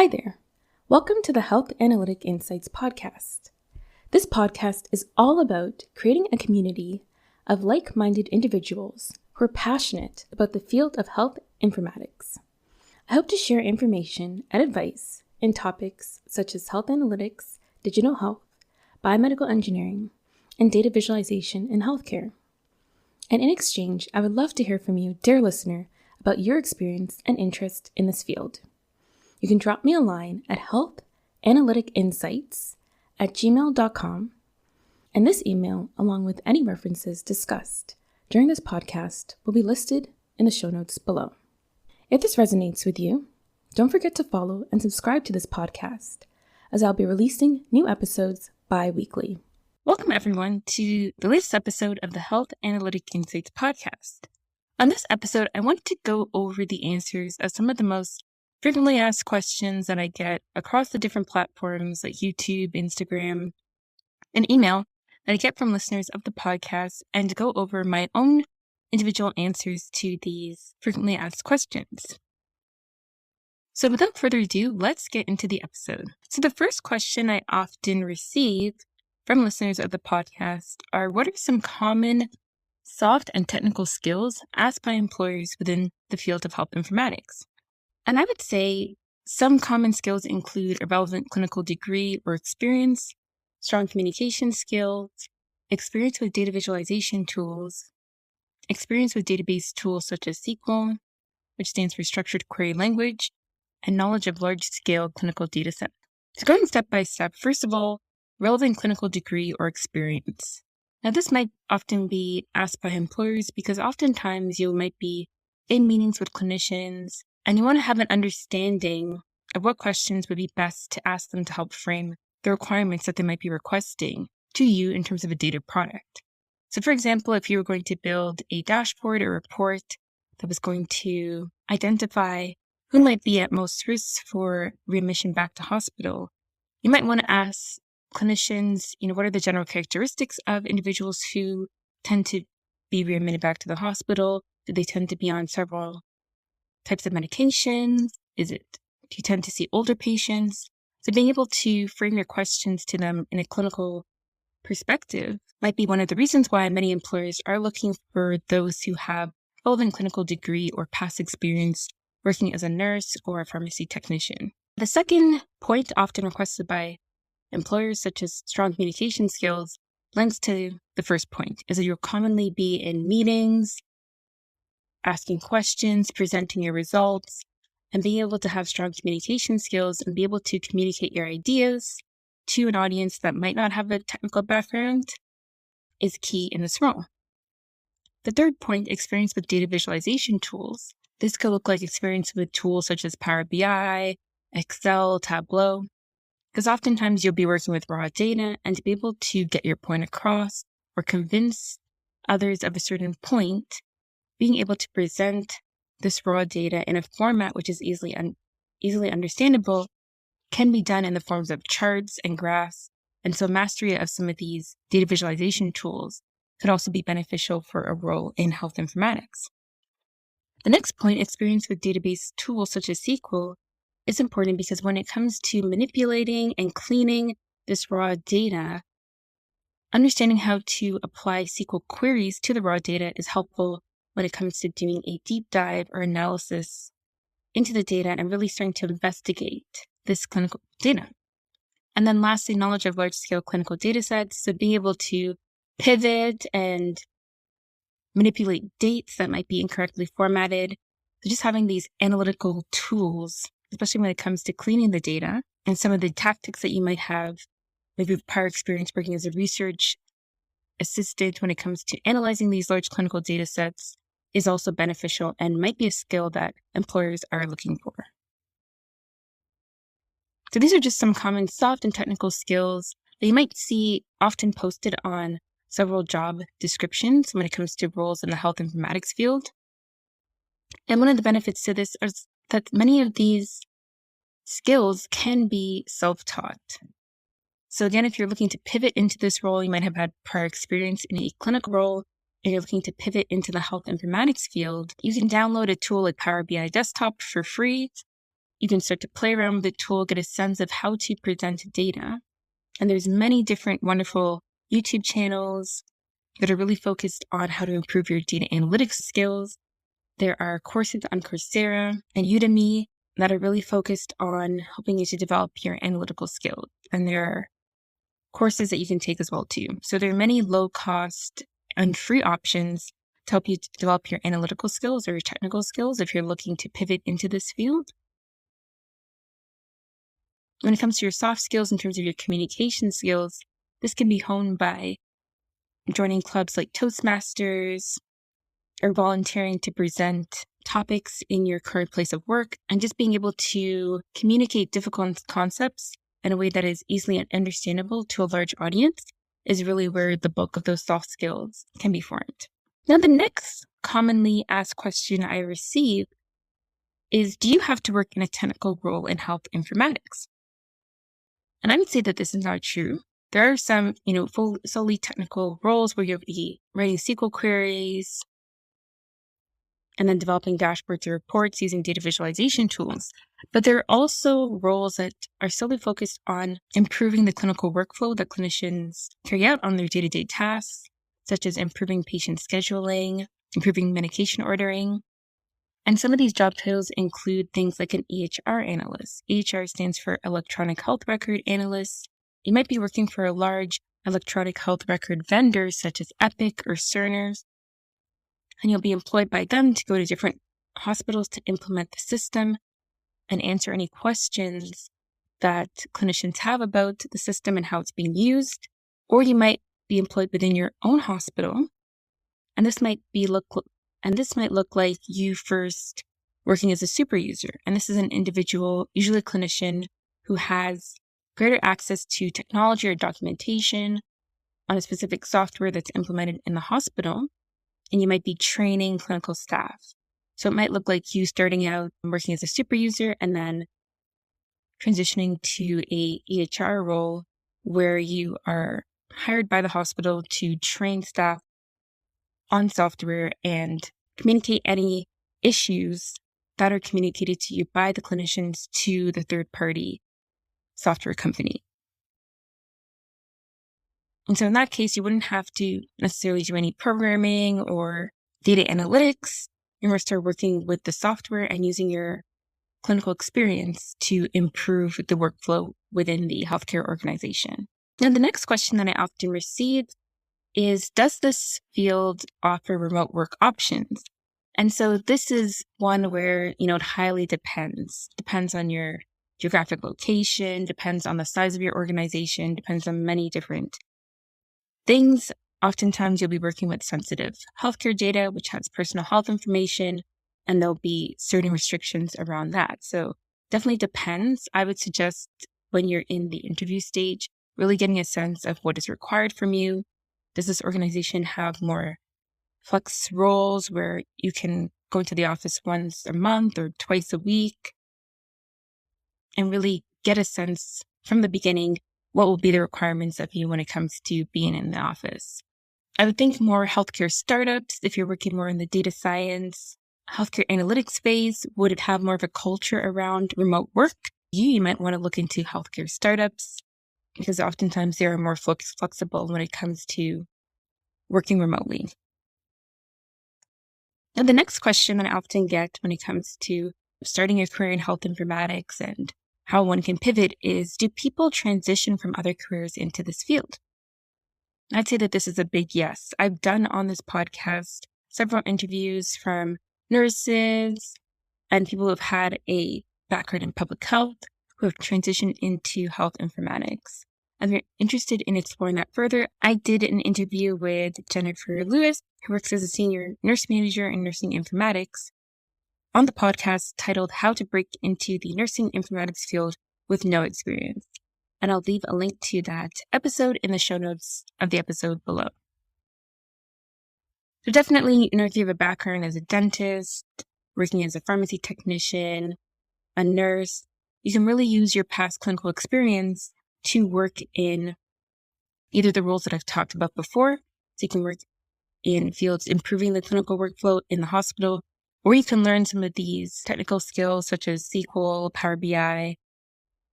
Hi there. Welcome to the Health Analytic Insights Podcast. This podcast is all about creating a community of like-minded individuals who are passionate about the field of health informatics. I hope to share information and advice in topics such as health analytics, digital health, biomedical engineering, and data visualization in healthcare. And in exchange, I would love to hear from you, dear listener, about your experience and interest in this field. You can drop me a line at HealthAnalyticInsights@gmail.com, and this email, along with any references discussed during this podcast, will be listed in the show notes below. If this resonates with you, don't forget to follow and subscribe to this podcast, as I'll be releasing new episodes bi-weekly. Welcome everyone to the latest episode of the Health Analytic Insights Podcast. On this episode, I want to go over the answers of some of the most frequently asked questions that I get across the different platforms like YouTube, Instagram, and email that I get from listeners of the podcast, and to go over my own individual answers to these frequently asked questions. So without further ado, let's get into the episode. So the first question I often receive from listeners of the podcast are, what are some common soft and technical skills asked by employers within the field of health informatics? And I would say some common skills include a relevant clinical degree or experience, strong communication skills, experience with data visualization tools, experience with database tools such as SQL, which stands for Structured Query Language, and knowledge of large-scale clinical data sets. So going step by step, first of all, relevant clinical degree or experience. Now this might often be asked by employers because oftentimes you might be in meetings with clinicians and you want to have an understanding of what questions would be best to ask them to help frame the requirements that they might be requesting to you in terms of a data product. So for example, if you were going to build a dashboard or report that was going to identify who might be at most risk for readmission back to hospital, you might want to ask clinicians, what are the general characteristics of individuals who tend to be readmitted back to the hospital? Do they tend to be on several types of medications? Do you tend to see older patients? So being able to frame your questions to them in a clinical perspective might be one of the reasons why many employers are looking for those who have relevant clinical degree or past experience working as a nurse or a pharmacy technician. The second point often requested by employers, such as strong communication skills, lends to the first point, is that you'll commonly be in meetings, asking questions, presenting your results, and being able to have strong communication skills and be able to communicate your ideas to an audience that might not have a technical background is key in this role. The third point, experience with data visualization tools. This could look like experience with tools such as Power BI, Excel, Tableau, because oftentimes you'll be working with raw data, and to be able to get your point across or convince others of a certain point, being able to present this raw data in a format which is easily understandable can be done in the forms of charts and graphs. And so mastery of some of these data visualization tools could also be beneficial for a role in health informatics. The next point, experience with database tools such as SQL, is important because when it comes to manipulating and cleaning this raw data, understanding how to apply SQL queries to the raw data is helpful when it comes to doing a deep dive or analysis into the data and really starting to investigate this clinical data. And then lastly, knowledge of large-scale clinical data sets. So being able to pivot and manipulate dates that might be incorrectly formatted. So just having these analytical tools, especially when it comes to cleaning the data, and some of the tactics that you might have, maybe with prior experience working as a research assistant when it comes to analyzing these large clinical data sets, is also beneficial and might be a skill that employers are looking for. So these are just some common soft and technical skills that you might see often posted on several job descriptions when it comes to roles in the health informatics field. And one of the benefits to this is that many of these skills can be self-taught. So again, if you're looking to pivot into this role, you might have had prior experience in a clinical role, and you're looking to pivot into the health informatics field, you can download a tool like Power BI Desktop for free you can start to play around with the tool, get a sense of how to present data. And there's many different wonderful YouTube channels that are really focused on how to improve your data analytics skills. There are courses on Coursera and Udemy that are really focused on helping you to develop your analytical skills. And there are courses that you can take as well too. So there are many low cost and free options to help you to develop your analytical skills or your technical skills if you're looking to pivot into this field. When it comes to your soft skills in terms of your communication skills, this can be honed by joining clubs like Toastmasters or volunteering to present topics in your current place of work, and just being able to communicate difficult concepts in a way that is easily understandable to a large audience is really where the bulk of those soft skills can be formed. Now, the next commonly asked question I receive is, do you have to work in a technical role in health informatics? And I would say that this is not true. There are some, solely technical roles where you'll be writing SQL queries and then developing dashboards or reports using data visualization tools. But there are also roles that are solely focused on improving the clinical workflow that clinicians carry out on their day-to-day tasks, such as improving patient scheduling, improving medication ordering. And some of these job titles include things like an EHR analyst. EHR stands for Electronic Health Record Analyst. You might be working for a large electronic health record vendor such as Epic or Cerner, and you'll be employed by them to go to different hospitals to implement the system and answer any questions that clinicians have about the system and how it's being used. Or you might be employed within your own hospital, and this might look like you first working as a super user. And this is an individual, usually a clinician, who has greater access to technology or documentation on a specific software that's implemented in the hospital. And you might be training clinical staff. So it might look like you starting out working as a super user and then transitioning to a EHR role where you are hired by the hospital to train staff on software and communicate any issues that are communicated to you by the clinicians to the third-party software company. And so in that case, you wouldn't have to necessarily do any programming or data analytics. You're going to start working with the software and using your clinical experience to improve the workflow within the healthcare organization. Now, the next question that I often receive is, does this field offer remote work options? And so this is one where, it highly depends. Depends on your geographic location, depends on the size of your organization, depends on many different things. Oftentimes you'll be working with sensitive healthcare data, which has personal health information, and there'll be certain restrictions around that. So definitely depends. I would suggest when you're in the interview stage, really getting a sense of what is required from you. Does this organization have more flex roles where you can go into the office once a month or twice a week? And really get a sense from the beginning what will be the requirements of you when it comes to being in the office. I would think more healthcare startups, if you're working more in the data science, healthcare analytics space, would it have more of a culture around remote work? You might want to look into healthcare startups because oftentimes they are more flexible when it comes to working remotely. Now, the next question that I often get when it comes to starting a career in health informatics and how one can pivot is, do people transition from other careers into this field? I'd say that this is a big yes. I've done on this podcast several interviews from nurses and people who have had a background in public health who have transitioned into health informatics. If you're interested in exploring that further, I did an interview with Jennifer Lewis, who works as a senior nurse manager in nursing informatics, on the podcast titled How to Break into the Nursing Informatics Field with No Experience. And I'll leave a link to that episode in the show notes of the episode below. So definitely, if you have a background as a dentist, working as a pharmacy technician, a nurse, you can really use your past clinical experience to work in either the roles that I've talked about before. So you can work in fields improving the clinical workflow in the hospital, Or you can learn some of these technical skills such as SQL, Power BI,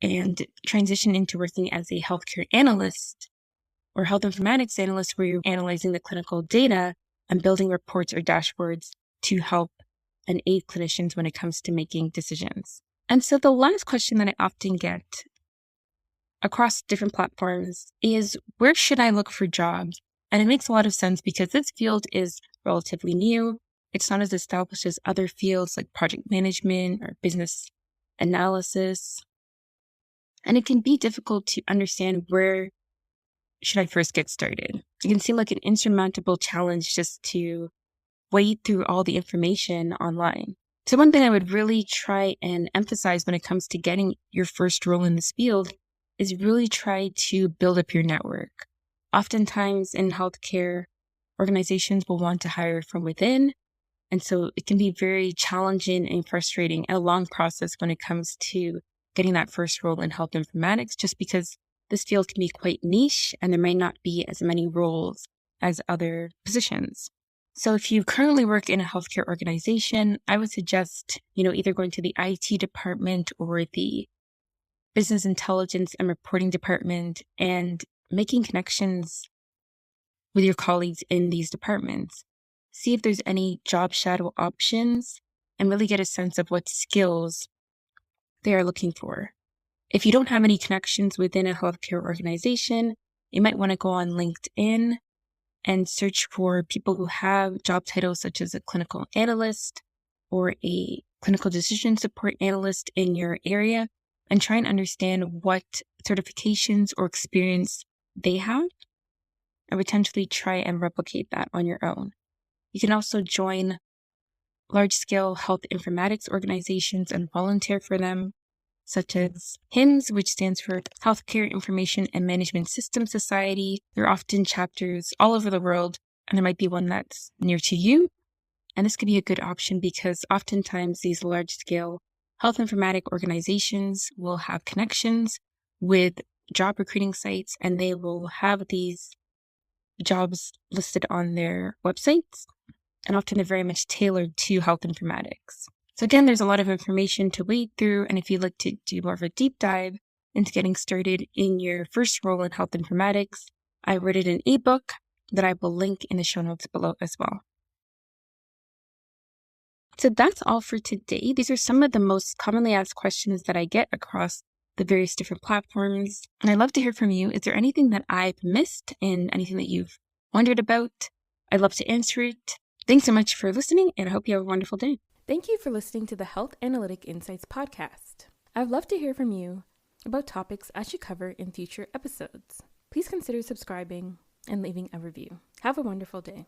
and transition into working as a healthcare analyst or health informatics analyst, where you're analyzing the clinical data and building reports or dashboards to help and aid clinicians when it comes to making decisions. And so the last question that I often get across different platforms is, where should I look for jobs? And it makes a lot of sense because this field is relatively new. It's not as established as other fields like project management or business analysis. And it can be difficult to understand where should I first get started. It can seem like an insurmountable challenge just to wade through all the information online. So one thing I would really try and emphasize when it comes to getting your first role in this field is really try to build up your network. Oftentimes in healthcare, organizations will want to hire from within. And so it can be very challenging and frustrating and a long process when it comes to getting that first role in health informatics, just because this field can be quite niche and there might not be as many roles as other positions. So if you currently work in a healthcare organization, I would suggest, either going to the IT department or the business intelligence and reporting department and making connections with your colleagues in these departments. See if there's any job shadow options and really get a sense of what skills they are looking for. If you don't have any connections within a healthcare organization, you might want to go on LinkedIn and search for people who have job titles such as a clinical analyst or a clinical decision support analyst in your area and try and understand what certifications or experience they have and potentially try and replicate that on your own. You can also join large-scale health informatics organizations and volunteer for them, such as HIMSS, which stands for Healthcare Information and Management System Society. There are often chapters all over the world, and there might be one that's near to you. And this could be a good option because oftentimes these large-scale health informatic organizations will have connections with job recruiting sites, and they will have these jobs listed on their websites, and often they're very much tailored to health informatics. So again, there's a lot of information to wade through, and if you'd like to do more of a deep dive into getting started in your first role in health informatics, I wrote an ebook that I will link in the show notes below as well. So that's all for today. These are some of the most commonly asked questions that I get across the various different platforms, and I'd love to hear from you. Is there anything that I've missed and anything that you've wondered about? I'd love to answer it. Thanks so much for listening, and I hope you have a wonderful day. Thank you for listening to the Health Analytic Insights Podcast. I'd love to hear from you about topics I should cover in future episodes. Please consider subscribing and leaving a review. Have a wonderful day.